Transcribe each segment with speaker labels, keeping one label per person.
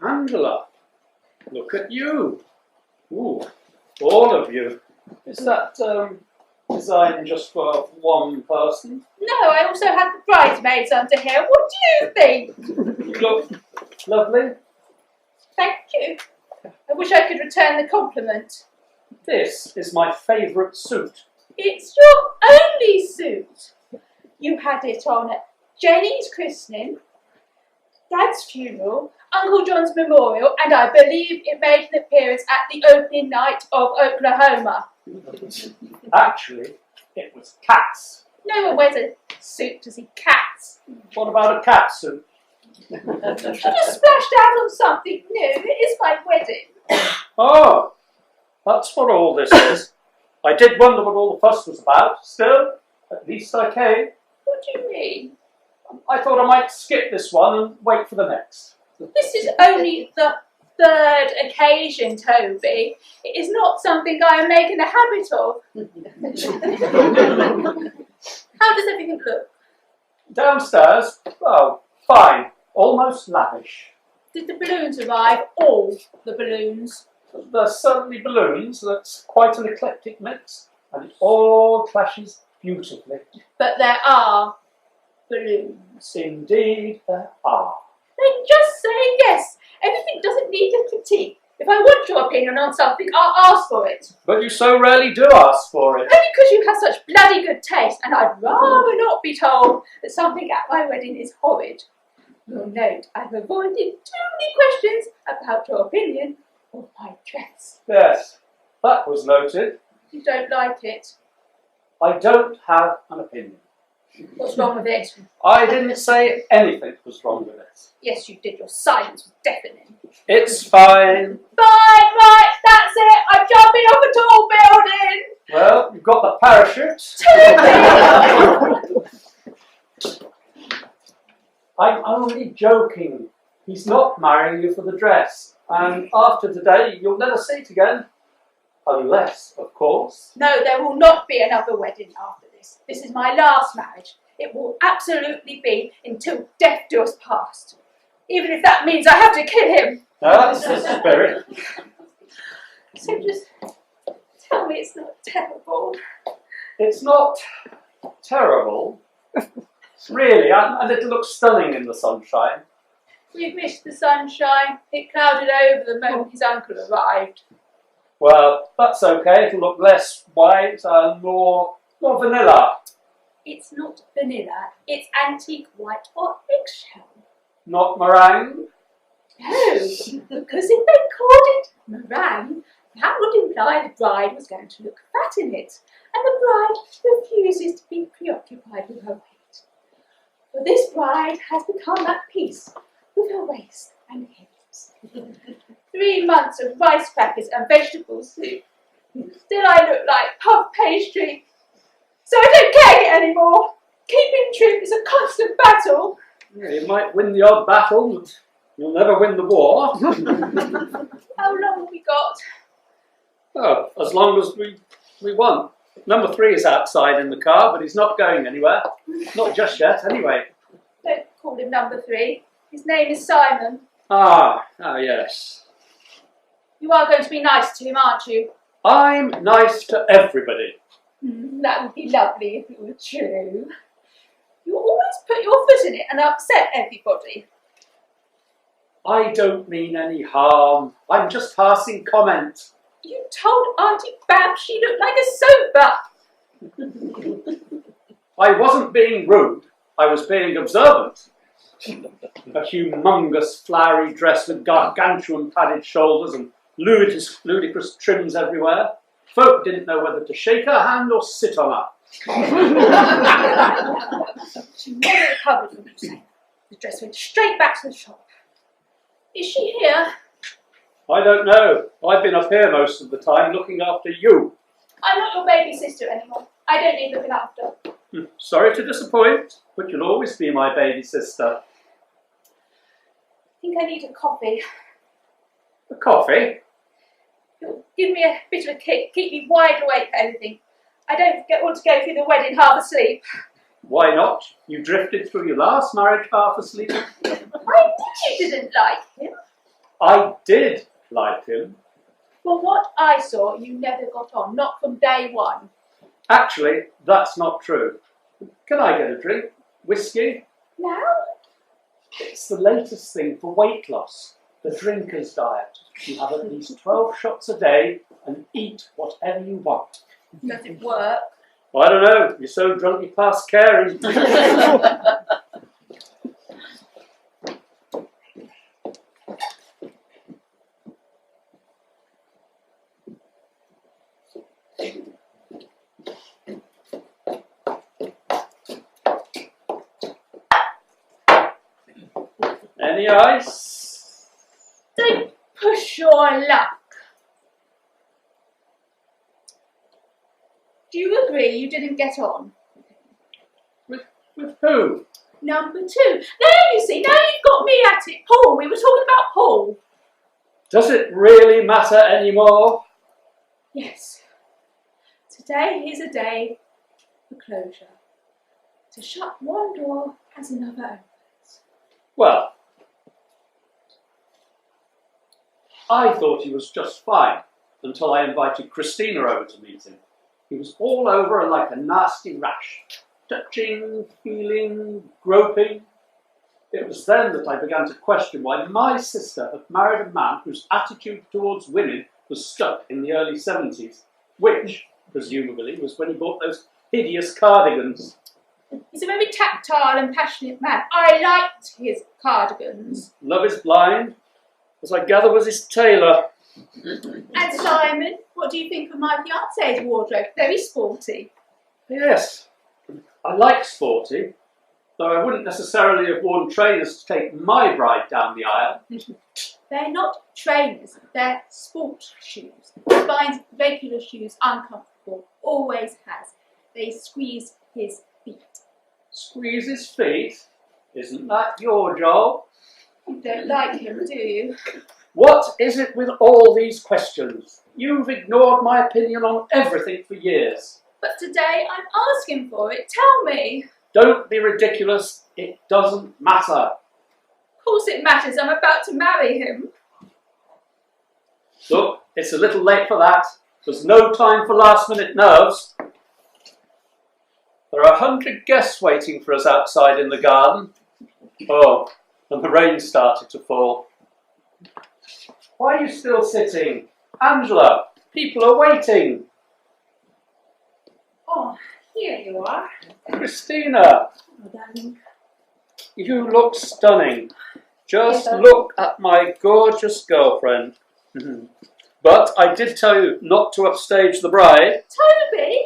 Speaker 1: Angela, look at you. Ooh, all of you. Is that designed just for one person?
Speaker 2: No, I also have the bridesmaids under here. What do you think?
Speaker 1: You look lovely.
Speaker 2: Thank you. I wish I could return the compliment.
Speaker 1: This is my favourite suit.
Speaker 2: It's your only suit. You had it on at Jenny's christening, Dad's funeral, Uncle John's memorial, and I believe it made an appearance at the opening night of Oklahoma.
Speaker 1: Actually, it was cats.
Speaker 2: No one wears a suit to see cats.
Speaker 1: What about a cat suit?
Speaker 2: I just splashed out on something new. It is my wedding.
Speaker 1: Oh, that's what all this is. I did wonder what all the fuss was about. Still, at least I came.
Speaker 2: What do you mean?
Speaker 1: I thought I might skip this one and wait for the next.
Speaker 2: This is only the third occasion, Toby. It is not something I am making a habit of. How does everything look?
Speaker 1: Downstairs, oh, fine. Almost lavish.
Speaker 2: Did the balloons arrive? All the balloons?
Speaker 1: There's certainly balloons. That's quite an eclectic mix. And it all clashes beautifully.
Speaker 2: But there are balloons.
Speaker 1: Indeed, there are.
Speaker 2: Then just say yes. Everything doesn't need a critique. If I want your opinion on something, I'll ask for it.
Speaker 1: But you so rarely do ask for it.
Speaker 2: Only because you have such bloody good taste, and I'd rather not be told that something at my wedding is horrid. You'll note I've avoided too many questions about your opinion of my dress.
Speaker 1: Yes, that was noted.
Speaker 2: You don't like it.
Speaker 1: I don't have an opinion.
Speaker 2: What's wrong with it?
Speaker 1: I didn't say anything was wrong with it.
Speaker 2: Yes, you did. Your silence was deafening.
Speaker 1: It's fine.
Speaker 2: Fine, right, that's it. I'm jumping off a tall building.
Speaker 1: Well, you've got the parachute. I'm only joking. He's not marrying you for the dress. And after today, you'll never see it again. Unless, of course.
Speaker 2: No, there will not be another wedding after this. This is my last marriage. It will absolutely be until death do us part. Even if that means I have to kill him.
Speaker 1: That's the spirit.
Speaker 2: So just tell me it's not terrible.
Speaker 1: It's not terrible. Really, and it looks stunning in the sunshine.
Speaker 2: We've missed the sunshine. It clouded over the moment his uncle arrived.
Speaker 1: Well, that's okay. It'll look less white and more vanilla.
Speaker 2: It's not vanilla. It's antique white or eggshell.
Speaker 1: Not meringue?
Speaker 2: No, because if they called it meringue, that would imply the bride was going to look fat in it, and the bride refuses to be preoccupied with her weight. For this bride has become at peace with her waist and hips. 3 months of rice crackers and vegetable soup. Still I look like puff pastry. So I don't carry it anymore. Keeping trim is a constant battle.
Speaker 1: Yeah, you might win the odd battle, but you'll never win the war.
Speaker 2: How long have we got?
Speaker 1: Oh, as long as we want. Number 3 is outside in the car, but he's not going anywhere. Not just yet, anyway.
Speaker 2: Don't call him number 3. His name is Simon.
Speaker 1: Ah, yes.
Speaker 2: You are going to be nice to him, aren't you?
Speaker 1: I'm nice to everybody.
Speaker 2: That would be lovely if it were true. You always put your foot in it and upset everybody.
Speaker 1: I don't mean any harm. I'm just passing comment.
Speaker 2: You told Auntie Babs she looked like a soap butt.
Speaker 1: I wasn't being rude. I was being observant. A humongous flowery dress with gargantuan padded shoulders and ludicrous trims everywhere. Folk didn't know whether to shake her hand or sit on her.
Speaker 2: She never recovered from you. The dress went straight back to the shop. Is she here?
Speaker 1: I don't know. I've been up here most of the time looking after you.
Speaker 2: I'm not your baby sister anymore. I don't need looking after.
Speaker 1: Sorry to disappoint, but you'll always be my baby sister.
Speaker 2: I think I need a coffee.
Speaker 1: A coffee?
Speaker 2: It'll give me a bit of a kick, keep me wide awake for anything. I don't want to go through the wedding half asleep.
Speaker 1: Why not? You drifted through your last marriage half asleep.
Speaker 2: I knew you didn't like him.
Speaker 1: I did like him.
Speaker 2: From what I saw, you never got on, not from day one.
Speaker 1: Actually, that's not true. Can I get a drink? Whiskey?
Speaker 2: Now?
Speaker 1: It's the latest thing for weight loss. The drinker's diet. You have at least 12 shots a day and eat whatever you want.
Speaker 2: Does it work?
Speaker 1: I don't know. You're so drunk you pass caring. Any ice?
Speaker 2: Don't push your luck. Do you agree you didn't get on?
Speaker 1: With who?
Speaker 2: Number 2. There you see, now you've got me at it. Paul, we were talking about Paul.
Speaker 1: Does it really matter anymore?
Speaker 2: Yes. Today is a day for closure. To shut one door as another opens.
Speaker 1: Well, I thought he was just fine until I invited Christina over to meet him. He was all over her like a nasty rash, touching, feeling, groping. It was then that I began to question why my sister had married a man whose attitude towards women was stuck in the early 70s, which, presumably, was when he bought those hideous cardigans.
Speaker 2: He's a very tactile and passionate man. I liked his cardigans.
Speaker 1: Love is blind, as I gather was his tailor.
Speaker 2: And Simon, what do you think of my fiance's wardrobe? Very sporty.
Speaker 1: Yes, I like sporty, though I wouldn't necessarily have worn trainers to take my bride down the aisle.
Speaker 2: They're not trainers, they're sport shoes. He finds regular shoes uncomfortable, always has. They squeeze his feet.
Speaker 1: Squeeze his feet? Isn't that your job?
Speaker 2: You don't like him, do you?
Speaker 1: What is it with all these questions? You've ignored my opinion on everything for years.
Speaker 2: But today I'm asking for it. Tell me.
Speaker 1: Don't be ridiculous. It doesn't matter.
Speaker 2: Of course it matters. I'm about to marry him.
Speaker 1: Look, it's a little late for that. There's no time for last-minute nerves. There are 100 guests waiting for us outside in the garden. Oh, and the rain started to fall. Why are you still sitting? Angela, people are waiting.
Speaker 2: Oh, here you are.
Speaker 1: Christina,
Speaker 2: Oh, darling.
Speaker 1: you look stunning. Just look at my gorgeous girlfriend. But I did tell you not to upstage the bride.
Speaker 2: Toby!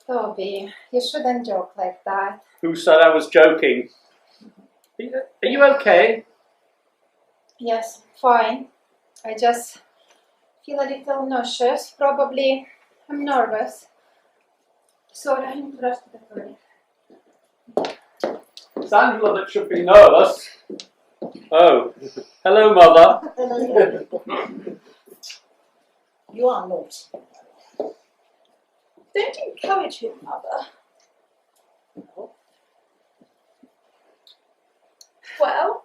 Speaker 3: Toby, you shouldn't joke like that.
Speaker 1: Who said I was joking? Are you okay?
Speaker 3: Yes, fine. I just feel a little nauseous. Probably I'm nervous. Sorry, I need to rush to the toilet.
Speaker 1: It's Angela that should be nervous. Oh, hello, Mother.
Speaker 4: You are not.
Speaker 2: Don't encourage him, Mother. Well,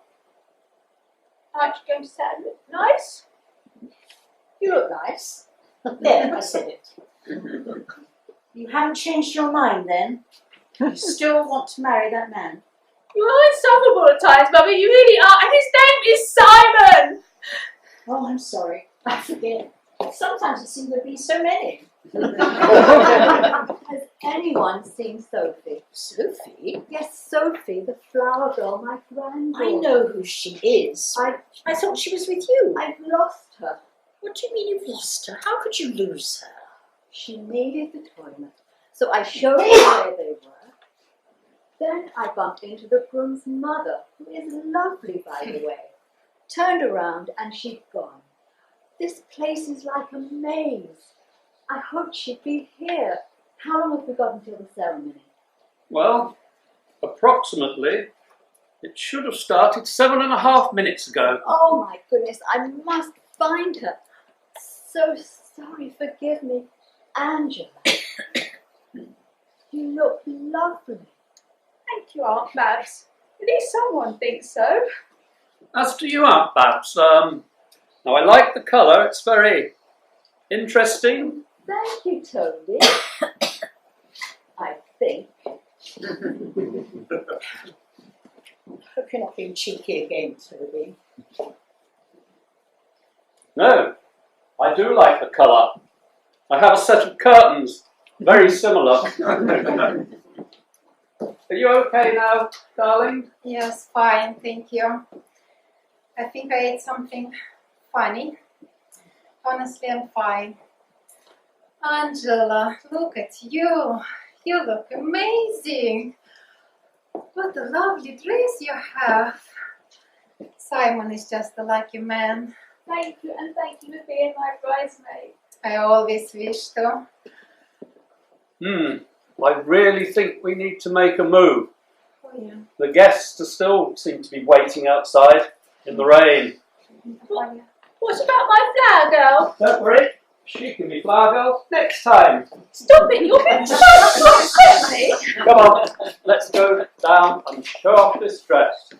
Speaker 2: aren't you going to say I look nice?
Speaker 4: You look nice. There, I said it. You haven't changed your mind then? You still want to marry that man?
Speaker 2: You're all insufferable at times, Mother, you really are, and his name is Simon!
Speaker 4: Oh, I'm sorry. I forget. Sometimes it seems to be so many.
Speaker 5: Has anyone seen Sophie?
Speaker 4: Sophie?
Speaker 5: Yes, Sophie, the flower girl, my granddaughter.
Speaker 4: I know who she is. I thought she was with you.
Speaker 5: I've lost her.
Speaker 4: What do you mean you've lost her? How could you lose her?
Speaker 5: She needed the toilet, so I showed her where they were. Then I bumped into the groom's mother, who is lovely, by the way. Turned around and she'd gone. This place is like a maze. I hoped she'd be here. How long have we got until the ceremony?
Speaker 1: Well, approximately. It should have started 7.5 minutes ago.
Speaker 5: Oh my goodness, I must find her. So sorry, forgive me. Angela, you look lovely.
Speaker 2: Thank you, Aunt Babs. At least someone thinks so.
Speaker 1: As to you, Aunt Babs, now I like the colour. It's very interesting.
Speaker 5: Thank you, Toby. I think.
Speaker 4: Hope you're not being cheeky again, Toby.
Speaker 1: No, I do like the colour. I have a set of curtains, very similar. Are you okay now, darling?
Speaker 3: Yes, fine, thank you. I think I ate something funny. Honestly, I'm fine. Angela, look at you. You look amazing. What a lovely dress you have. Simon is just a lucky man.
Speaker 2: Thank you, and thank you for being my bridesmaid.
Speaker 3: I always wish to.
Speaker 1: I really think we need to make a move.
Speaker 3: Oh, yeah.
Speaker 1: The guests still seem to be waiting outside in the rain.
Speaker 2: What about my flower girl?
Speaker 1: Don't worry, she can be flower girl next time.
Speaker 2: Stop it, you're being so crazy.
Speaker 1: Come on, let's go down and show off this dress.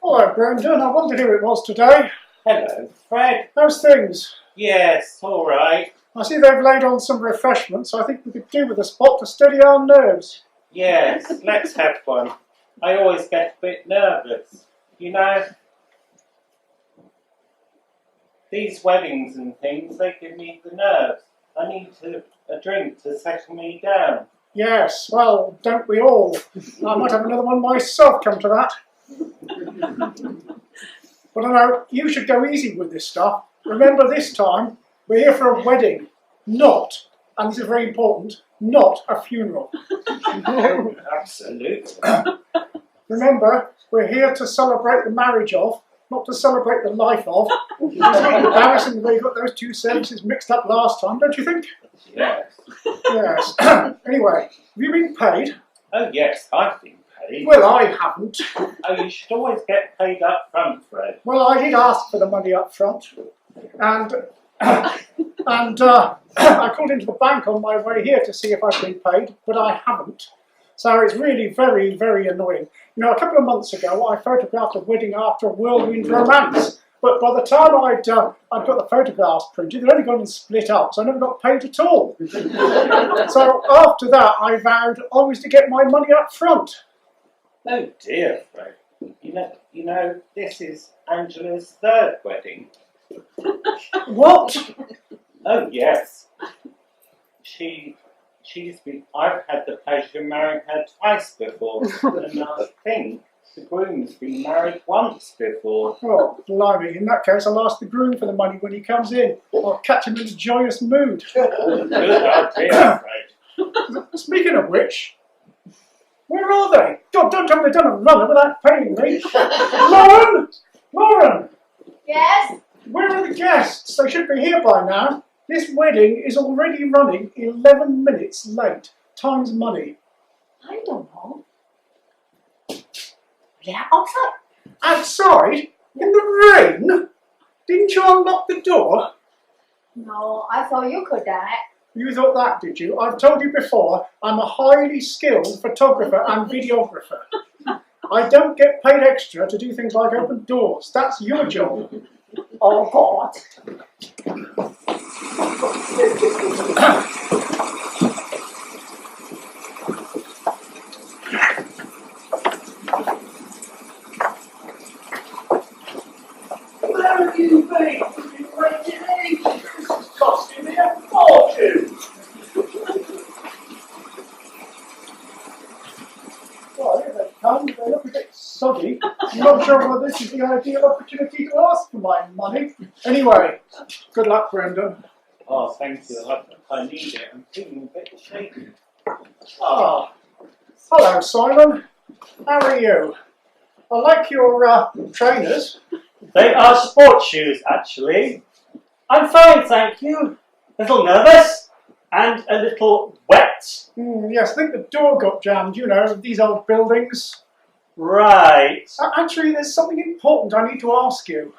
Speaker 6: Hello, Brendan. I wondered who it was today.
Speaker 7: Hello, Fred.
Speaker 6: How's things?
Speaker 7: Yes, all right.
Speaker 6: I see they've laid on some refreshments. I think we could do with a spot to steady our nerves.
Speaker 7: Yes, let's have one. I always get a bit nervous. You know, these weddings and things, they give me the nerves. I need a drink to settle me down.
Speaker 6: Yes, well, don't we all? I might have another one myself, come to that. But I know, you should go easy with this stuff. Remember, this time, we're here for a wedding, not, and this is very important, not a funeral.
Speaker 7: Absolutely.
Speaker 6: Remember, we're here to celebrate the marriage of, not to celebrate the life of. It's embarrassing the way you got those two services mixed up last time, don't you think?
Speaker 7: Yes.
Speaker 6: Yes. Anyway, have you been paid?
Speaker 7: Oh, yes, I've been paid.
Speaker 6: Well, I haven't.
Speaker 7: Oh, you should always get paid up front, Fred.
Speaker 6: Well, I did ask for the money up front, and I called into the bank on my way here to see if I'd been paid, but I haven't. So it's really very, very annoying. You know, a couple of months ago, I photographed a wedding after a whirlwind romance, but by the time I'd got the photographs printed, they'd only gone and split up, so I never got paid at all. So after that, I vowed always to get my money up front.
Speaker 7: Oh, dear, Fred. You know, this is Angela's third wedding.
Speaker 6: What?
Speaker 7: Oh, yes. I've had the pleasure of marrying her twice before, and I think the groom's been married once before.
Speaker 6: Oh, blimey. In that case, I'll ask the groom for the money when he comes in. I'll catch him in a joyous mood.
Speaker 7: Good idea, Fred.
Speaker 6: Speaking of which, where are they? God, don't tell me they've done a runner without paying me. Lauren! Lauren!
Speaker 3: Yes?
Speaker 6: Where are the guests? They should be here by now. This wedding is already running 11 minutes late. time's money?
Speaker 4: I don't know. Yeah, outside.
Speaker 6: Outside? In the rain? Didn't you unlock the door?
Speaker 5: No, I thought you could that.
Speaker 6: You thought that, did you? I've told you before, I'm a highly skilled photographer and videographer. I don't get paid extra to do things like open doors. That's your job.
Speaker 4: Oh, God.
Speaker 1: Where have you been? You've been waiting ages. This is costing me a fortune.
Speaker 6: Well, here they come. They look a bit soggy. I'm not sure whether this is the ideal opportunity to ask for my money. Anyway, good luck, Brendan.
Speaker 7: Oh, thank you. I need it. I'm feeling a bit shaky.
Speaker 6: Ah, hello, Simon. How are you? I like your trainers.
Speaker 8: They are sports shoes, actually. I'm fine, thank you. A little nervous and a little wet.
Speaker 6: Yes, I think the door got jammed, you know, these old buildings.
Speaker 8: Right.
Speaker 6: Actually, there's something important I need to ask you.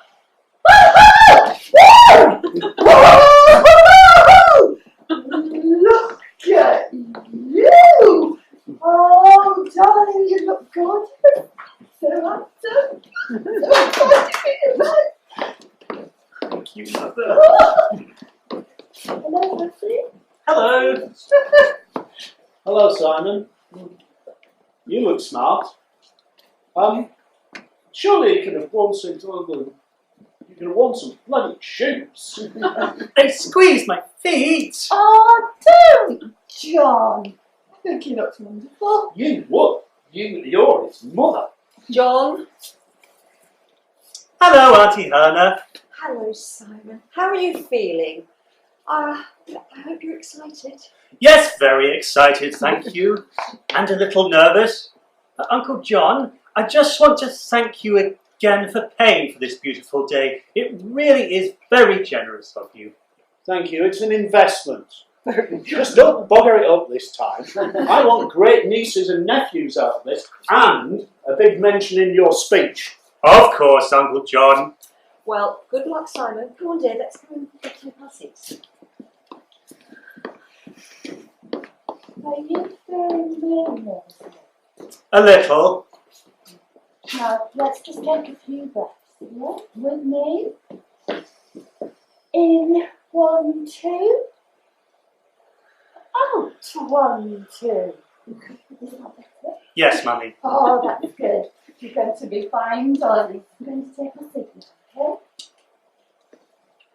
Speaker 4: Look at you! Oh, darling, you look good. So handsome. So excited.
Speaker 8: Thank you, Mother.
Speaker 4: Hello, Leslie.
Speaker 8: Hello.
Speaker 1: Hello, Simon. You look smart. Surely you could have worn some bloody shoes.
Speaker 8: They squeezed my feet.
Speaker 4: Oh, don't, John. I think he looks wonderful.
Speaker 1: You would. You're his mother.
Speaker 5: John.
Speaker 8: Hello, Auntie Hannah.
Speaker 5: Hello, Simon. How are you feeling? I hope you're excited.
Speaker 8: Yes, very excited, thank you. And a little nervous. Uncle John, I just want to thank you again for paying for this beautiful day. It really is very generous of you.
Speaker 1: Thank you. It's an investment. Just don't bugger it up this time. I want great nieces and nephews out of this, and a big mention in your speech.
Speaker 8: Of course, Uncle John.
Speaker 5: Well, good luck, Simon. Come on, dear, let's go and take our seats.
Speaker 4: Are you very nervous?
Speaker 8: A little.
Speaker 4: Now, let's just take a few breaths, yeah? With me. In, 1, 2. Out, 1, 2. Is that better?
Speaker 8: Yes, Mummy.
Speaker 4: Oh, that's good. You're going to be fine, darling. I'm going to take a seat now, okay?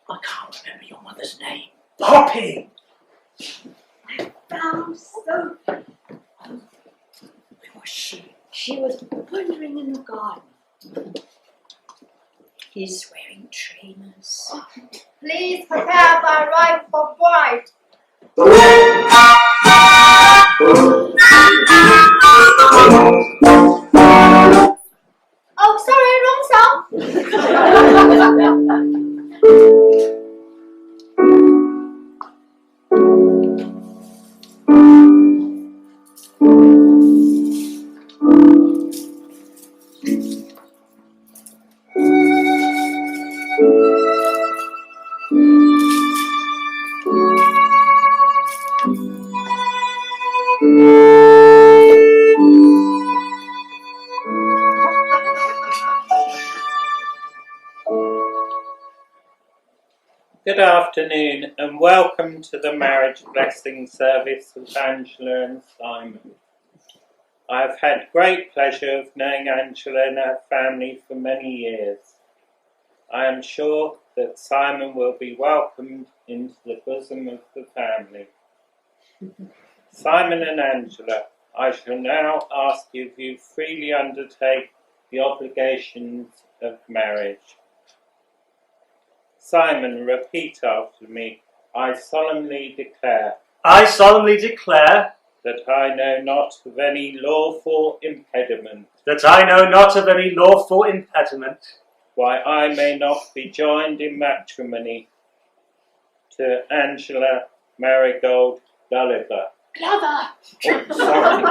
Speaker 1: I can't remember your mother's name.
Speaker 8: Poppy!
Speaker 5: Found Sophie.
Speaker 1: Where was she?
Speaker 5: She was wandering in the garden.
Speaker 4: He's wearing trainers.
Speaker 3: Please prepare the ride for bride. Oh, sorry, wrong song.
Speaker 7: Good afternoon and welcome to the marriage blessing service of Angela and Simon. I've had great pleasure of knowing Angela and her family for many years. I am sure that Simon will be welcomed into the bosom of the family. Simon and Angela, I shall now ask you if you freely undertake the obligations of marriage. Simon, repeat after me. I solemnly declare
Speaker 8: I solemnly declare
Speaker 7: that I know not of any lawful impediment
Speaker 8: that I know not of any lawful impediment
Speaker 7: why I may not be joined in matrimony to Angela Marigold Gulliver,
Speaker 2: Glover!
Speaker 7: Oh, sorry.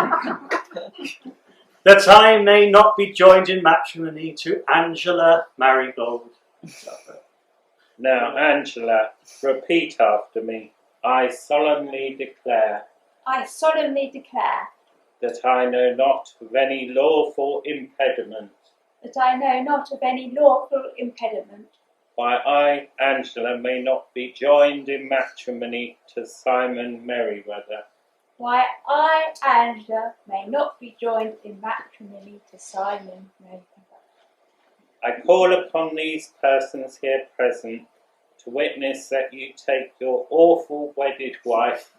Speaker 8: That I may not be joined in matrimony to Angela Marigold.
Speaker 7: Now, Angela, repeat after me. I solemnly declare
Speaker 2: I solemnly declare
Speaker 7: that I know not of any lawful impediment
Speaker 2: that I know not of any lawful impediment
Speaker 7: why I, Angela, may not be joined in matrimony to Simon Merriweather,
Speaker 2: why I, Angela, may not be joined in matrimony to Simon Merriweather.
Speaker 7: I call upon these persons here present to witness that you take your awful wedded wife,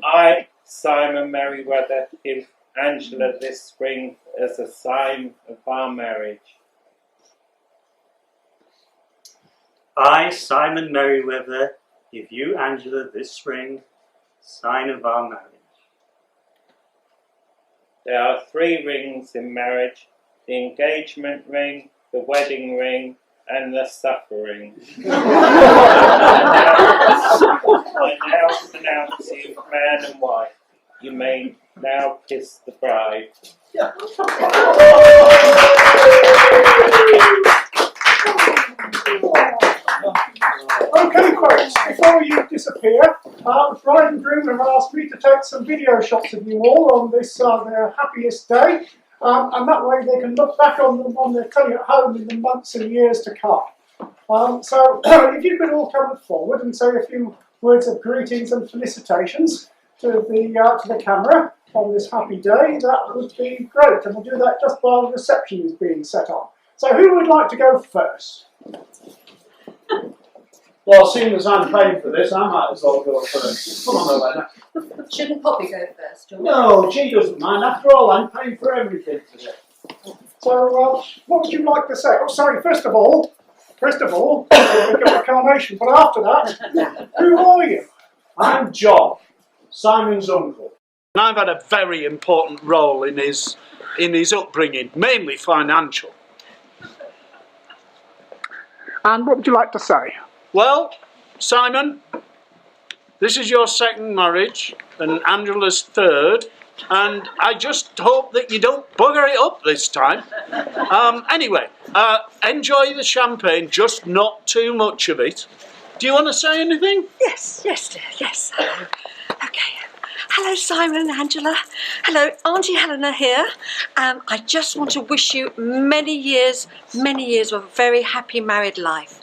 Speaker 7: I, Simon Merriweather, give Angela this ring as a sign of our marriage.
Speaker 8: I, Simon Merriweather, give you, Angela, this ring, sign of our marriage.
Speaker 7: There are 3 rings in marriage: the engagement ring, the wedding ring, and the suffering. I now pronounce you man and wife. You may now kiss the bride.
Speaker 6: Okay, folks, before you disappear, the bride and groom have asked me to take some video shots of you all on this their happiest day, and that way they can look back on them on their telly at home in the months and years to come. So if you could all come forward and say a few words of greetings and felicitations to the camera on this happy day, that would be great, and we'll do that just while the reception is being set on. So who would like to go first?
Speaker 1: Well, seeing as I'm paying for this, I might as well go first. Come on, Elena.
Speaker 5: Shouldn't Poppy go first, George?
Speaker 1: No, she doesn't mind. After all, I'm paying for everything today.
Speaker 6: So what would you like to say? Oh, sorry, first of all, a carnation, but after that, who are you?
Speaker 1: I'm John, Simon's uncle. And I've had a very important role in his upbringing, mainly financial.
Speaker 6: And what would you like to say?
Speaker 1: Well, Simon, this is your second marriage and Angela's third, and I just hope that you don't bugger it up this time. Anyway, enjoy the champagne, just not too much of it. Do you want to say anything?
Speaker 9: Yes, dear, yes. Okay. Hello, Simon and Angela. Hello, Auntie Helena here. I just want to wish you many years of a very happy married life.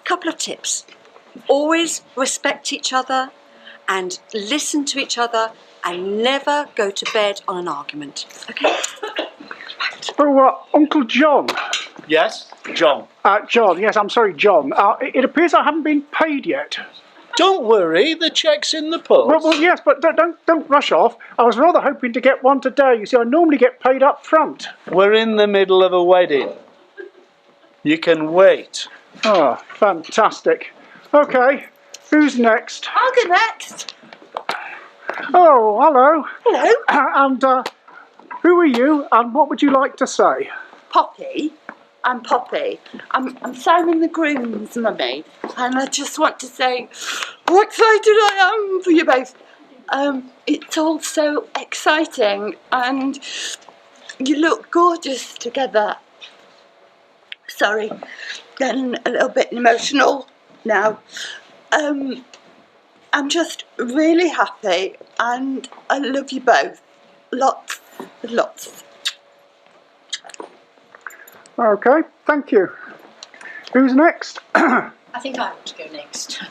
Speaker 9: Couple of tips. Always respect each other and listen to each other and never go to bed on an argument. Okay?
Speaker 6: Oh, Uncle John.
Speaker 1: Yes, John.
Speaker 6: John, yes, I'm sorry, John. It appears I haven't been paid yet.
Speaker 1: Don't worry, the cheque's in the post.
Speaker 6: Well, yes, but don't rush off. I was rather hoping to get one today. You see, I normally get paid up front.
Speaker 1: We're in the middle of a wedding. You can wait.
Speaker 6: Oh, fantastic. Okay, who's next?
Speaker 9: I'll go next.
Speaker 6: Oh, hello.
Speaker 9: Hello.
Speaker 6: And who are you, and what would you like to say?
Speaker 10: Poppy. I'm Poppy. I'm Simon the groom's mummy, and I just want to say how excited I am for you both. It's all so exciting, and you look gorgeous together. Sorry, getting a little bit emotional now. I'm just really happy, and I love you both. Lots.
Speaker 6: Okay, thank you. Who's next?
Speaker 5: I think I want to go next.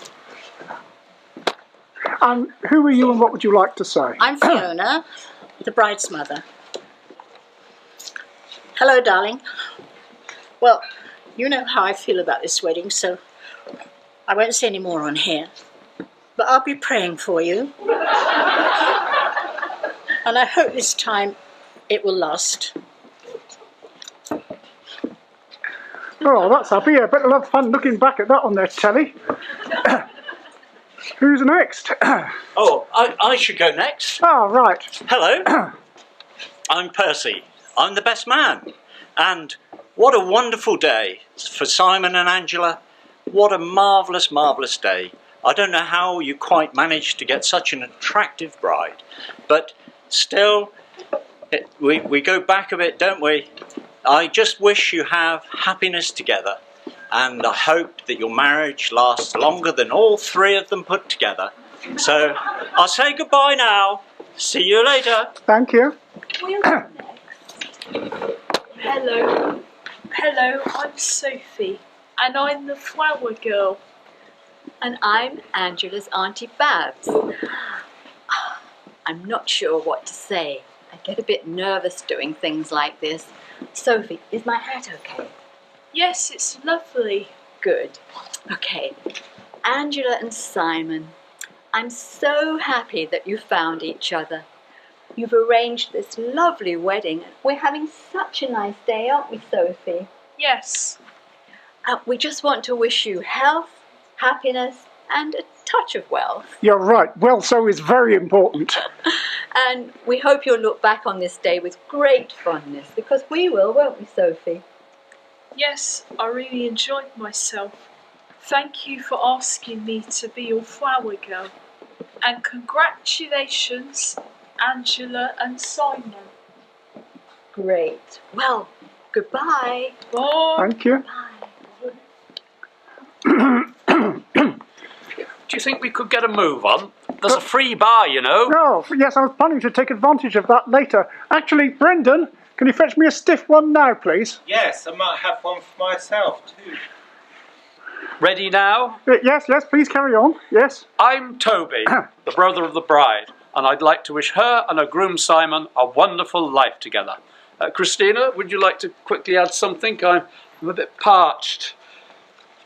Speaker 6: And who are you and what would you like to say?
Speaker 5: I'm Fiona, the bride's mother. Hello, darling. Well, you know how I feel about this wedding, so I won't say any more on here. But I'll be praying for you. And I hope this time it will last.
Speaker 6: Oh, that's happy. I bet they'll have fun looking back at that on their telly. Who's next?
Speaker 11: Oh, I should go next.
Speaker 6: Ah, right.
Speaker 11: Hello, I'm Percy. I'm the best man. And what a wonderful day for Simon and Angela. What a marvellous, marvellous day. I don't know how you quite managed to get such an attractive bride, but still, we go back a bit, don't we? I just wish you have happiness together, and I hope that your marriage lasts longer than all three of them put together. So I'll say goodbye now. See you later.
Speaker 6: Thank you.
Speaker 5: We'll go next.
Speaker 12: Hello. Hello, I'm Sophie, and I'm the flower girl.
Speaker 5: And I'm Angela's Auntie Babs. I'm not sure what to say. I get a bit nervous doing things like this. Sophie, is my hat okay?
Speaker 12: Yes, it's lovely.
Speaker 5: Good. Okay. Angela and Simon, I'm so happy that you found each other. You've arranged this lovely wedding. We're having such a nice day, aren't we, Sophie?
Speaker 12: Yes.
Speaker 5: We just want to wish you health, happiness, and a touch of wealth.
Speaker 6: You're right. Well, so is very important.
Speaker 5: And we hope you'll look back on this day with great fondness, because we will, won't we, Sophie?
Speaker 12: Yes, I really enjoyed myself. Thank you for asking me to be your flower girl. And congratulations, Angela and Simon.
Speaker 5: Great. Well, goodbye.
Speaker 12: Bye.
Speaker 6: Thank you.
Speaker 1: Do you think we could get a move on? There's a free bar, you know.
Speaker 6: Oh, yes, I was planning to take advantage of that later. Actually, Brendan, can you fetch me a stiff one now, please?
Speaker 7: Yes, I might have one for myself too.
Speaker 1: Ready now?
Speaker 6: Yes, please carry on. Yes.
Speaker 1: I'm Toby, the brother of the bride, and I'd like to wish her and her groom Simon a wonderful life together. Christina, would you like to quickly add something? I'm a bit parched.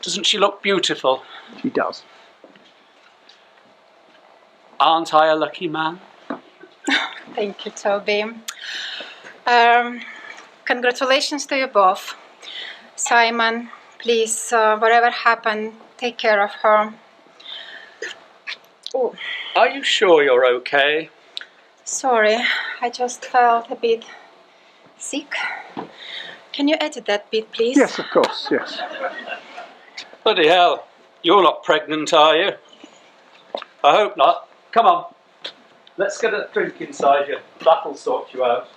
Speaker 1: Doesn't she look beautiful?
Speaker 6: She does.
Speaker 1: Aren't I a lucky man?
Speaker 3: Thank you, Toby. Congratulations to you both. Simon, please, whatever happened, take care of her. Oh,
Speaker 1: Are you sure you're okay?
Speaker 3: sorry, I just felt a bit sick. Can you edit that bit, please?
Speaker 6: Yes, of course, yes.
Speaker 1: Bloody hell, you're not pregnant, are you? I hope not. Come on, let's get a drink inside you. That'll sort you out.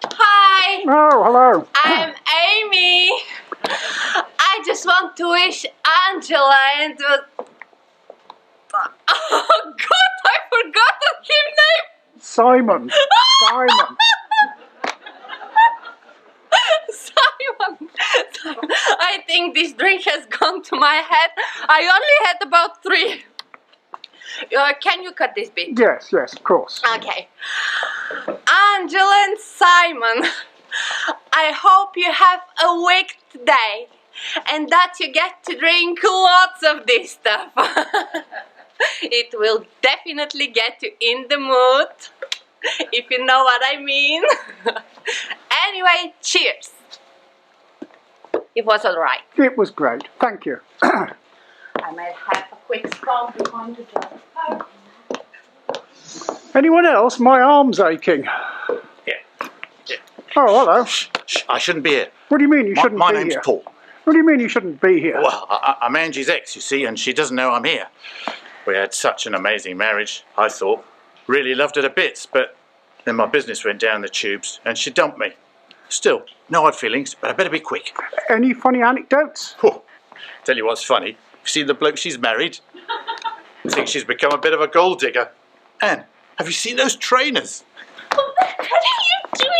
Speaker 2: Hi,
Speaker 6: Oh, hello.
Speaker 2: I'm Amy. I just want to wish Angela and... Oh God, I forgot his name.
Speaker 6: Simon. Simon.
Speaker 2: Simon. I think this drink has gone to my head. I only had about 3. Can you cut this bit?
Speaker 6: Yes, of course.
Speaker 2: Okay. Angela and Simon, I hope you have a wicked day and that you get to drink lots of this stuff. It will definitely get you in the mood, if you know what I mean. Anyway, cheers. It was alright.
Speaker 6: It was great. Thank you.
Speaker 2: I might have a quick stroll behind the door.
Speaker 6: Anyone else? My arm's aching.
Speaker 13: Yeah.
Speaker 6: Oh, hello.
Speaker 13: Shh, I shouldn't be here.
Speaker 6: What do you mean you shouldn't
Speaker 13: My
Speaker 6: be
Speaker 13: name's
Speaker 6: here?
Speaker 13: Paul.
Speaker 6: What do you mean you shouldn't be here?
Speaker 13: Well, I'm Angie's ex, you see, and she doesn't know I'm here. We had such an amazing marriage, I thought. Really loved her to bits, but then my business went down the tubes and she dumped me. Still, no hard feelings, but I better be quick.
Speaker 6: Any funny anecdotes?
Speaker 13: Oh, tell you what's funny. You see the bloke she's married? I think she's become a bit of a gold digger. Anne, have you seen those trainers?
Speaker 2: What are you doing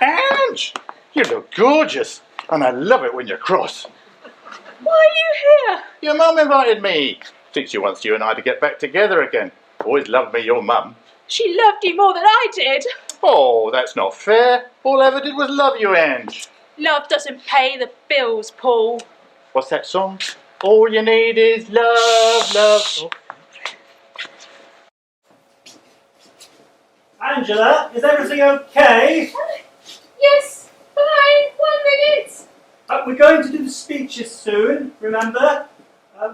Speaker 2: here?
Speaker 13: Ange, you look gorgeous, and I love it when you're cross.
Speaker 2: Why are you here?
Speaker 13: Your mum invited me. Think she wants you and I to get back together again. Always loved me, your mum.
Speaker 2: She loved you more than I did.
Speaker 13: Oh, that's not fair. All I ever did was love you, Ange.
Speaker 12: Love doesn't pay the bills, Paul.
Speaker 13: What's that song? All you need is love, love. Oh.
Speaker 8: Angela, is everything okay?
Speaker 2: Yes, fine. 1 minute.
Speaker 8: We're going to do the speeches soon, remember?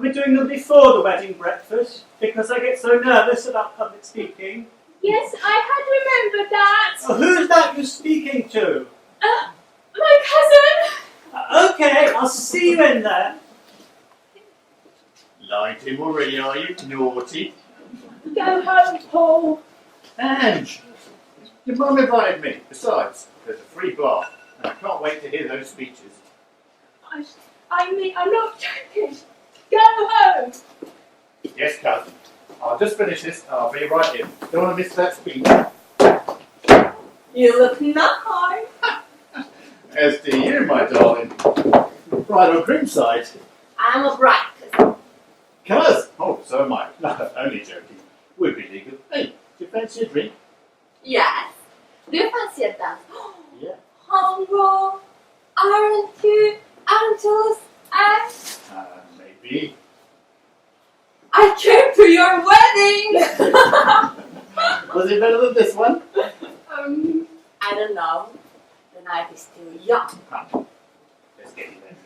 Speaker 8: We're doing them before the wedding breakfast because I get so nervous about public speaking.
Speaker 2: Yes, I had remembered that.
Speaker 8: Oh, who's that you're speaking to?
Speaker 2: My cousin.
Speaker 8: Okay, I'll see you in there.
Speaker 13: Lying to him already, are you? Naughty.
Speaker 10: Go home, Paul.
Speaker 13: Ange, your mum invited me. Besides, there's a free bar, and I can't wait to hear those speeches.
Speaker 10: I mean, I'm not joking. Go home.
Speaker 13: Yes, cousin. I'll just finish this and I'll be right in. Don't want to miss that speech.
Speaker 10: You look nice.
Speaker 13: As do you, my darling. Bride or groom side?
Speaker 10: I'm a bride cousin.
Speaker 13: Colours? Oh, so am I. No, only joking. Would be legal. Hey, do you fancy a drink?
Speaker 10: Yes. Do you fancy a dance?
Speaker 13: Yeah.
Speaker 10: Humble, aren't you Angela's ex?
Speaker 13: Maybe.
Speaker 10: I came to your wedding!
Speaker 13: Was it better than this one?
Speaker 10: I don't know. The night is still young.
Speaker 13: Come, let's get in there.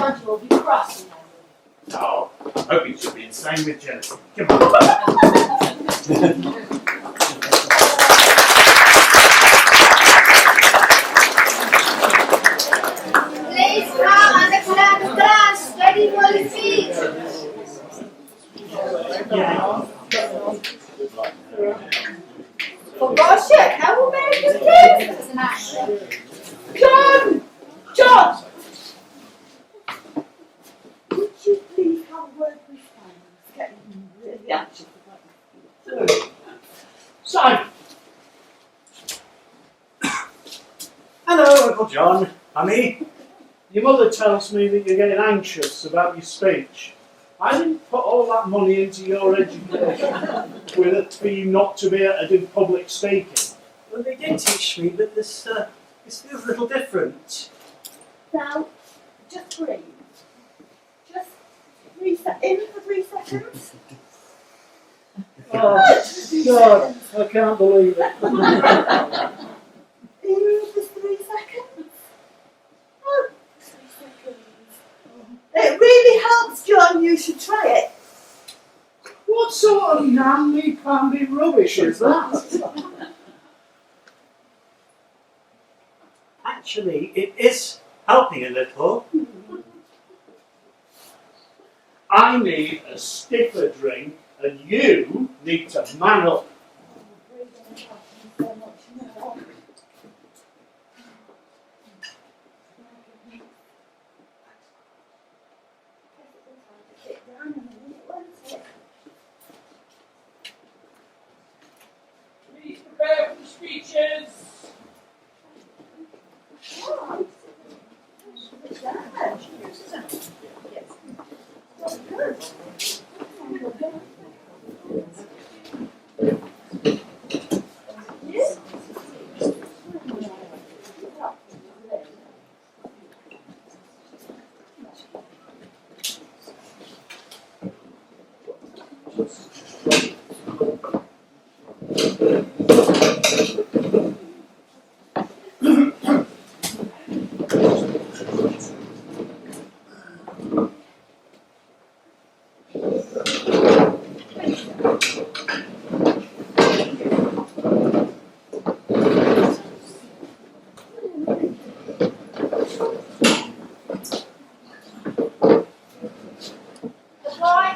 Speaker 4: Angela will be cross.
Speaker 13: No, I'm hoping she'll be insane with jealousy. Come on.
Speaker 3: Please come and declare the dance ready for the feet. For God's sake, I will make you dance tonight.
Speaker 10: John! John! Would you please have a word with Simon? It's getting really anxious about you.
Speaker 6: Simon! Hello, Uncle John. Honey. Your mother tells me that you're getting anxious about your speech. I didn't put all that money into your education with it for you not to be able to do public speaking.
Speaker 8: Well, they did teach me, but this feels a little different.
Speaker 10: Now, just breathe. Just in for 3 seconds.
Speaker 6: Oh, God, I can't believe it.
Speaker 10: In for 3 seconds. Oh, 3 seconds. It really helps, John. You should try it.
Speaker 6: What sort of namby-pamby rubbish is that?
Speaker 8: Actually, it is helping a little.
Speaker 6: I need a stiffer drink, and you need to man up.
Speaker 1: Please prepare for the speeches.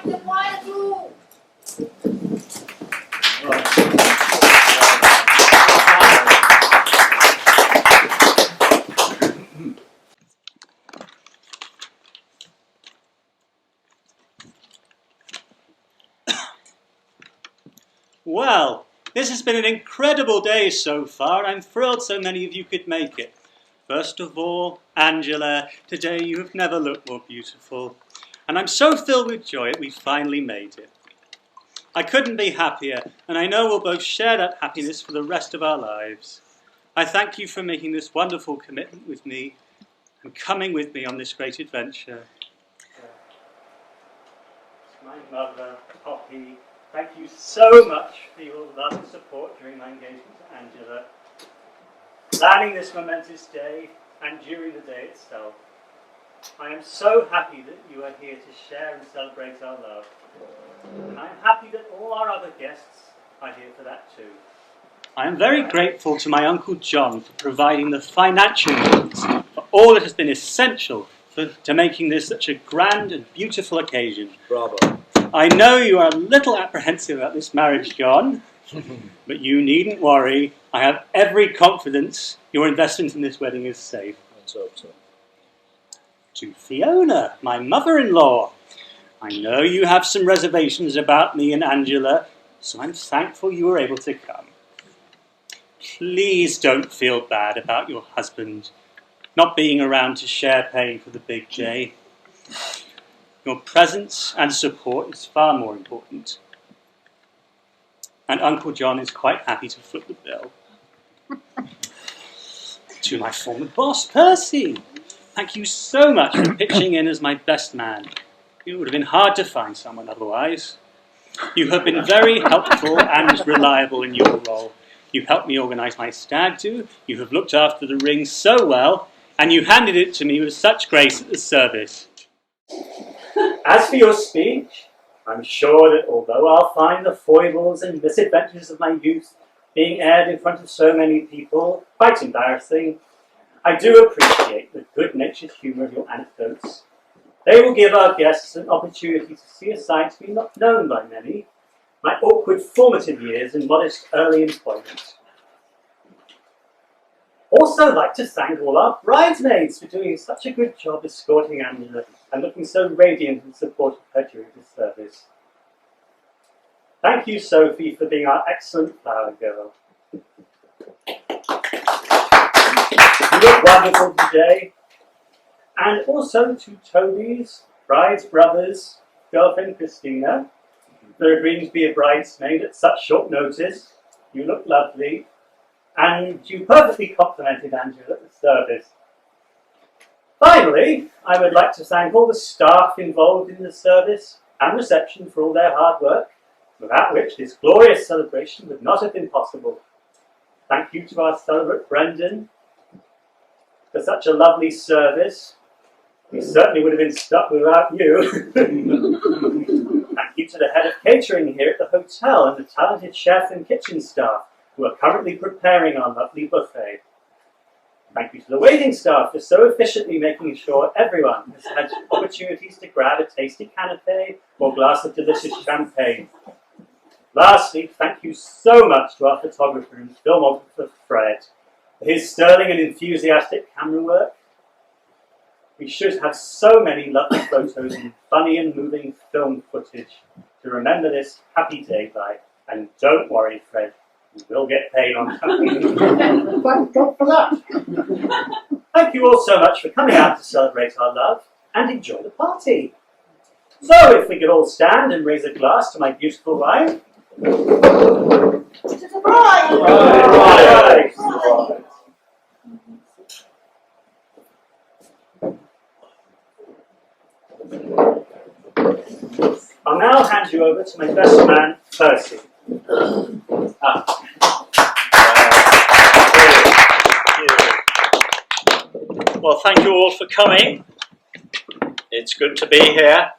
Speaker 3: The white room.
Speaker 11: Well, this has been an incredible day so far. I'm thrilled so many of you could make it. First of all, Angela, today you have never looked more beautiful. And I'm so filled with joy that we finally made it. I couldn't be happier, and I know we'll both share that happiness for the rest of our lives. I thank you for making this wonderful commitment with me and coming with me on this great adventure. My mother, Poppy, thank you so much for your love and support during my engagement to Angela, planning this momentous day and during the day itself. I am so happy that you are here to share and celebrate our love. And I'm happy that all our other guests are here for that too. I am very grateful to my Uncle John for providing the financial means
Speaker 14: for all that has been essential to making this such a grand and beautiful occasion.
Speaker 15: Bravo.
Speaker 14: I know you are a little apprehensive about this marriage, John, but you needn't worry. I have every confidence your investment in this wedding is safe.
Speaker 15: Let's hope so.
Speaker 14: To Fiona, my mother-in-law, I know you have some reservations about me and Angela, so I'm thankful you were able to come. Please don't feel bad about your husband not being around to share pain for the big J. Your presence and support is far more important. And Uncle John is quite happy to foot the bill. To my former boss, Percy, thank you so much for pitching in as my best man. It would have been hard to find someone otherwise. You have been very helpful and reliable in your role. You've helped me organise my stag do, you have looked after the ring so well, and you handed it to me with such grace at the service.
Speaker 8: As for your speech, I'm sure that although I'll find the foibles and misadventures of my youth being aired in front of so many people quite embarrassing, I do appreciate the good-natured humour of your anecdotes. They will give our guests an opportunity to see a side to be not known by many, my awkward formative years and modest early employment. Also like to thank all our bridesmaids for doing such a good job escorting Angela and looking so radiant in support of her during this service. Thank you, Sophie, for being our excellent flower girl. You look wonderful today. And also to Toby's bride's brother's girlfriend, Christina, for agreeing to be a bridesmaid at such short notice. You look lovely. And you perfectly complimented Angela at the service. Finally, I would like to thank all the staff involved in the service and reception for all their hard work, without which this glorious celebration would not have been possible. Thank you to our celebrant Brendan for such a lovely service. We certainly would have been stuck without you. Thank you to the head of catering here at the hotel and the talented chef and kitchen staff who are currently preparing our lovely buffet. Thank you to the waiting staff for so efficiently making sure everyone has had opportunities to grab a tasty canapé or glass of delicious champagne. Lastly, thank you so much to our photographer and filmographer Fred for his sterling and enthusiastic camera work. We should have so many lovely photos and funny and moving film footage to remember this happy day by. And don't worry, Fred, you will get paid on time.
Speaker 6: Thank God for that.
Speaker 8: Thank you all so much for coming out to celebrate our love and enjoy the party. So if we could all stand and raise a glass to my beautiful wife.
Speaker 4: To the bride!
Speaker 8: Right.
Speaker 4: Right.
Speaker 8: I'll now hand you over to my best man, Percy.
Speaker 11: Well, thank you all for coming. It's good to be here.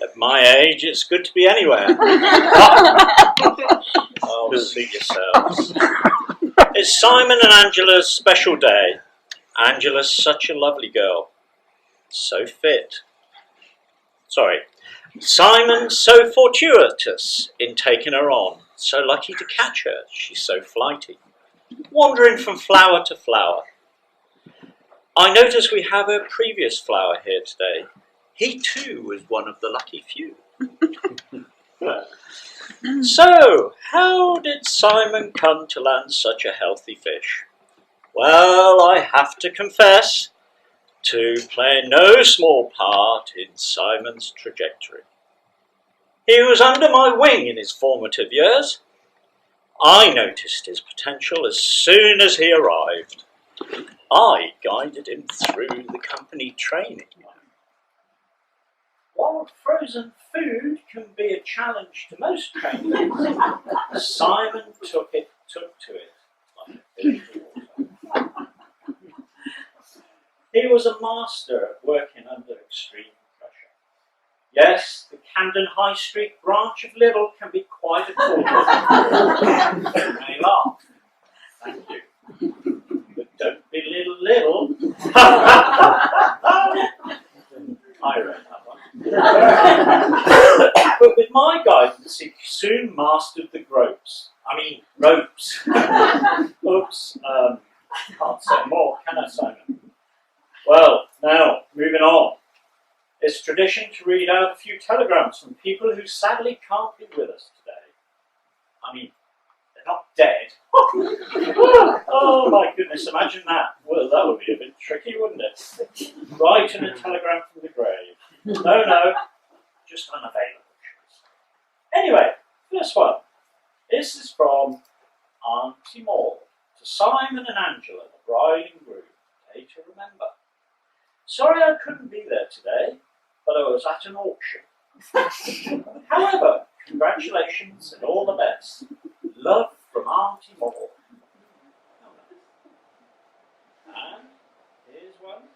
Speaker 11: At my age, it's good to be anywhere. Oh, suit yourselves. It's Simon and Angela's special day. Angela's such a lovely girl. So fit. Sorry. Simon's so fortuitous in taking her on. So lucky to catch her. She's so flighty. Wandering from flower to flower. I notice we have a previous flower here today. He too was one of the lucky few. So, how did Simon come to land such a healthy fish? Well, I have to confess to playing no small part in Simon's trajectory. He was under my wing in his formative years. I noticed his potential as soon as he arrived. I guided him through the company training. While frozen food can be a challenge to most trainers, Simon took to it like a fish to water. He was a master at working under extreme pressure. Yes, the Camden High Street branch of Lidl can be quite a corner. You may laugh. Thank you. But don't Little. I read that one. But with my guidance, he soon mastered the ropes. Oops. Can't say more, can I, Simon? Well, now, moving on. It's tradition to read out a few telegrams from people who sadly can't be with us today. They're not dead. Oh my goodness, imagine that. Well, that would be a bit tricky, wouldn't it? Writing a telegram from the grave. No, just unavailable. Anyway, first one. This is from Auntie Maud to Simon and Angela, the bride and groom. Day to remember. Sorry I couldn't be there today, but I was at an auction. However, congratulations and all the best. Love from Auntie Maud. And here's one.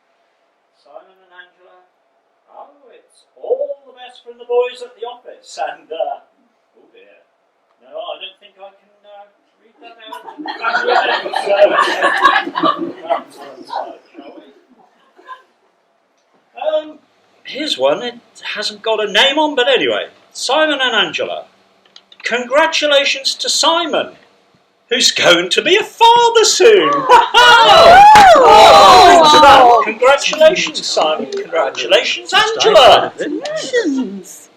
Speaker 11: Simon and Angela. Oh, it's all the best from the boys at the office. And, oh dear. No, I don't think I can read that out. Shall we? Here's one. It hasn't got a name on, but anyway. Simon and Angela. Congratulations to Simon, who's going to be a father soon. Oh, congratulations, Simon. Congratulations, Angela.
Speaker 10: Congratulations.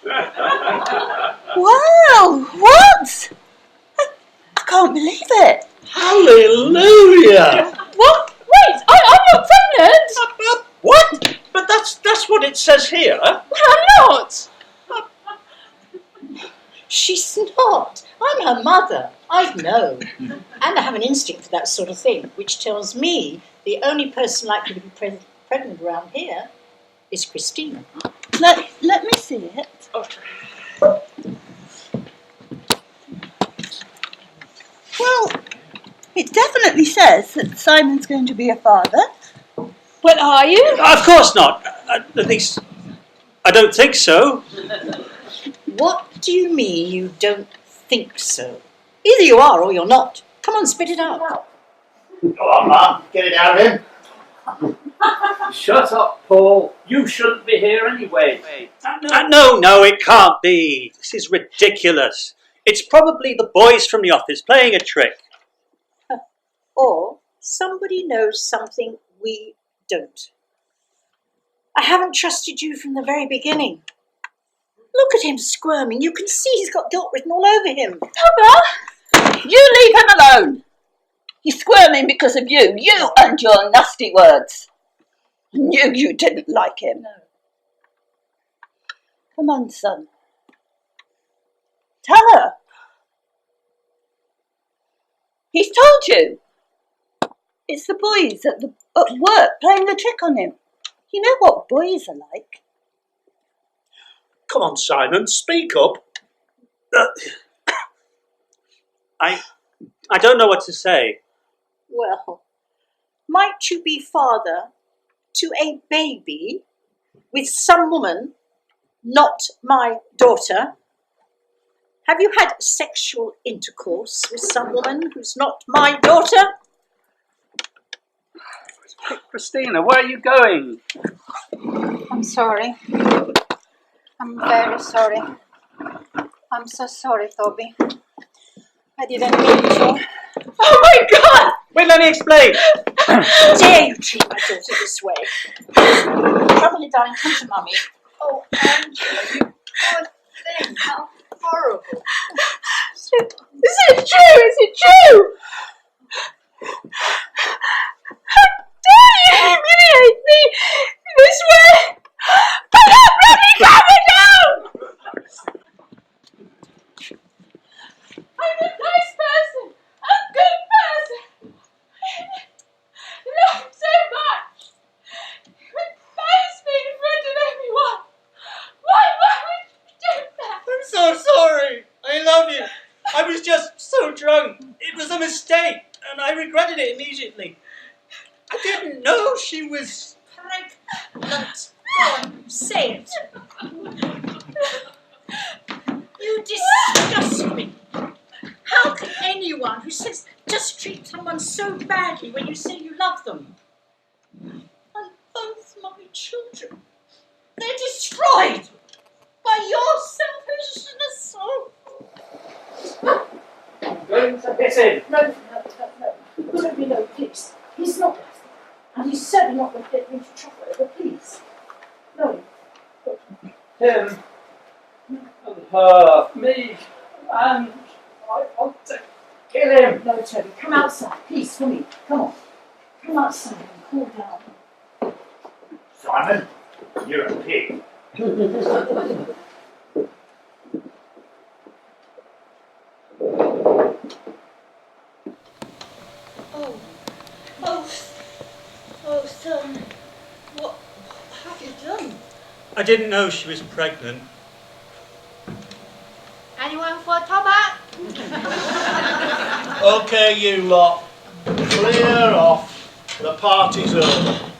Speaker 10: Wow, what? I can't believe it.
Speaker 11: Hallelujah.
Speaker 2: What? Wait, I'm not pregnant!
Speaker 11: What? But that's what it says here.
Speaker 2: I'm not!
Speaker 4: She's not. I'm her mother. I know. And I have an instinct for that sort of thing, which tells me the only person likely to be pregnant around here is Christina.
Speaker 10: Let me see it. Well, it definitely says that Simon's going to be a father.
Speaker 2: But are you?
Speaker 11: Of course not. At least, I don't think so.
Speaker 4: What do you mean you don't think so? Either you are or you're not. Come on, spit it out.
Speaker 13: Go on, Mum. Get it out of him.
Speaker 1: Shut up, Paul. You shouldn't be here anyway.
Speaker 11: No, it can't be. This is ridiculous. It's probably the boys from the office playing a trick.
Speaker 4: Or somebody knows something we don't. I haven't trusted you from the very beginning. Look at him squirming. You can see he's got guilt written all over him.
Speaker 10: Papa, you leave him alone. He's squirming because of you. You and your nasty words. I knew you didn't like him.
Speaker 4: No.
Speaker 10: Come on, son. Tell her. He's told you. It's the boys at work playing the trick on him. You know what boys are like.
Speaker 11: Come on, Simon, speak up. I don't know what to say.
Speaker 4: Well, might you be father to a baby with some woman, not my daughter? Have you had sexual intercourse with some woman who's not my daughter?
Speaker 1: Christina, where are you going?
Speaker 3: I'm sorry. I'm very sorry. I'm so sorry, Toby. I didn't mean to.
Speaker 2: Oh my God!
Speaker 11: Wait, let me explain.
Speaker 4: How dare you treat my daughter this way? Trouble, darling, come to Mummy. Oh, Angela, you poor thing. How horrible.
Speaker 2: Is it true? Is it true? How dare you humiliate me this way? I'm not ready, coming down! I'm a nice person, a good person. I love him so much. He embarrassed me in front of everyone. Why would you do that?
Speaker 7: I'm so sorry. I love you. I was just so drunk. It was a mistake, and I regretted it immediately. I didn't know she was
Speaker 4: pregnant. Go on, say it. You disgust me. How can anyone who says just treat someone so badly when you say you love them? And both my children, they're destroyed by your selfishness.
Speaker 1: I'm going to hit him.
Speaker 2: No. Wouldn't be no, please. He's not dead. And he's certainly not going to get into trouble over, please. No.
Speaker 1: Him. And her. Me. And I want to kill him.
Speaker 2: No, Toby, come outside, please, for me. Come on. Come outside and cool down.
Speaker 8: Simon, you're a pig.
Speaker 4: Oh, son, what have you done?
Speaker 14: I didn't know she was pregnant.
Speaker 5: Anyone for a top-up?
Speaker 15: Okay, you lot. Clear off. The party's over.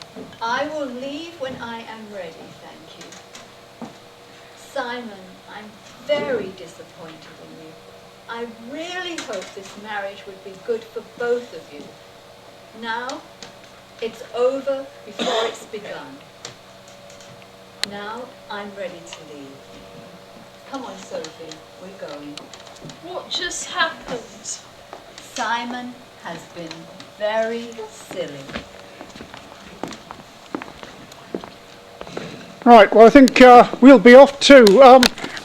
Speaker 5: I will leave when I am ready, thank you. Simon, I'm very disappointed in you. I really hoped this marriage would be good for both of you. Now, it's over before it's begun. Now, I'm ready to leave. Come on, Sophie, we're going.
Speaker 12: What just happened?
Speaker 5: Simon has been very silly.
Speaker 6: Right, well, I think we'll be off too.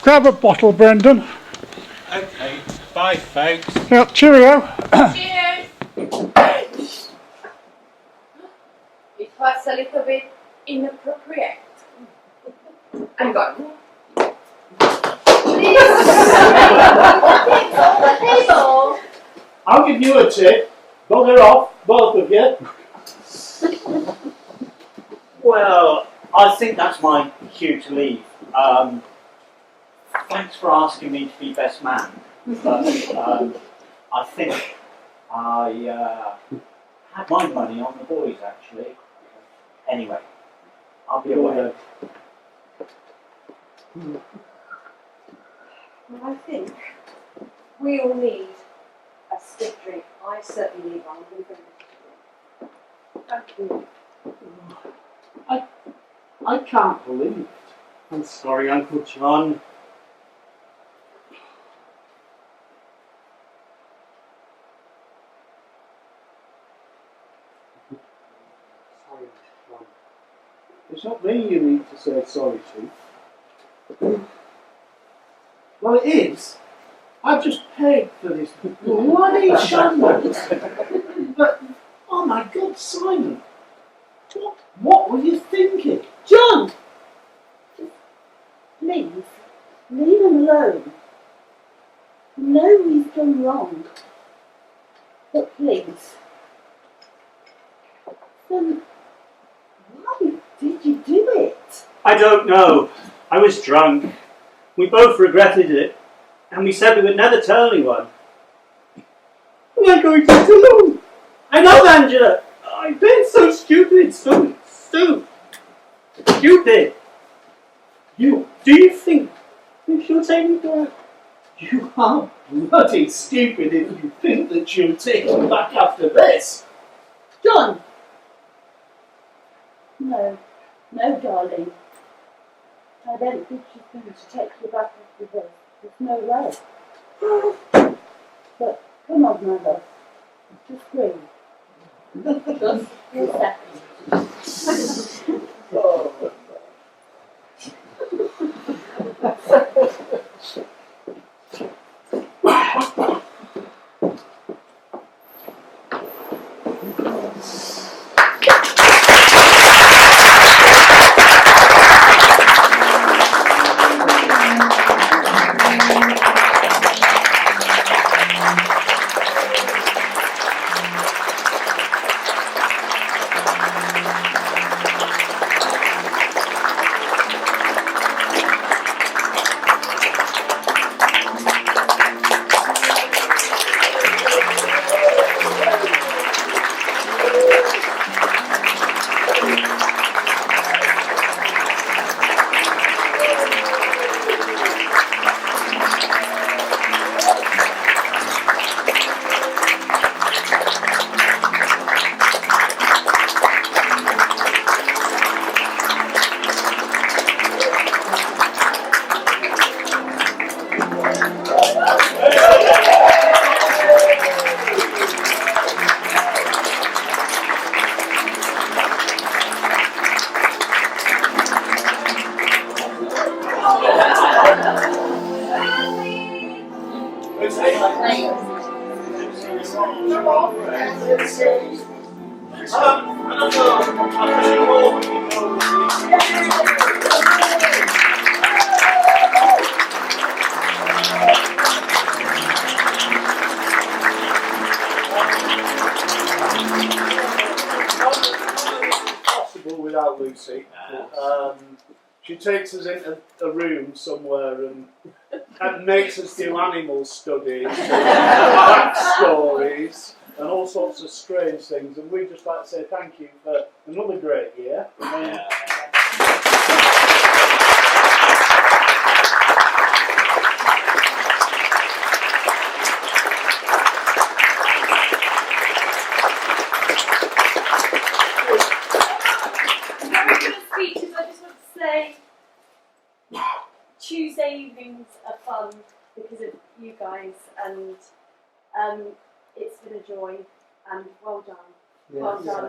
Speaker 6: Grab a bottle, Brendan.
Speaker 14: Okay, bye, folks.
Speaker 6: Yeah, cheerio.
Speaker 2: Cheers! It was a little bit inappropriate. I'm gone. Please! On the table!
Speaker 15: I'll give you a tip. Bugger off, both of you.
Speaker 11: Well, I think that's my cue to leave. Thanks for asking me to be best man. But I think I had my money on the boys, actually. Anyway, I'll be away.
Speaker 2: Well, I think we all need a stiff drink. I certainly need one. Thank you.
Speaker 1: I can't believe it.
Speaker 14: I'm sorry, Uncle John.
Speaker 1: Sorry, John. It's not me you need to say sorry to. Well, it is. I've just paid for this bloody shambles. But, oh my God, Simon. What were you thinking?
Speaker 10: John! Please, leave him alone. No, he's done wrong. But please. Then, why did you do it?
Speaker 7: I don't know. I was drunk. We both regretted it, and we said we would never tell anyone. We are going to tell them. I know, Angela. I've been so stupid, so stupid. Do you think she'll take me back?
Speaker 1: You are bloody stupid if you think that you'll take me back after this.
Speaker 10: John! No, darling. I don't think she's going to take you back after this. There's no way. But come on, my love. Just breathe. Just a second.
Speaker 1: Oh.
Speaker 15: She takes us into a room somewhere and makes us do animal studies, backstories, and all sorts of strange things. And we'd just like to say thank you for another great year.
Speaker 16: Speeches, I just want to say Tuesday evenings are fun because of you guys, and it's been a joy, and well done. Well done.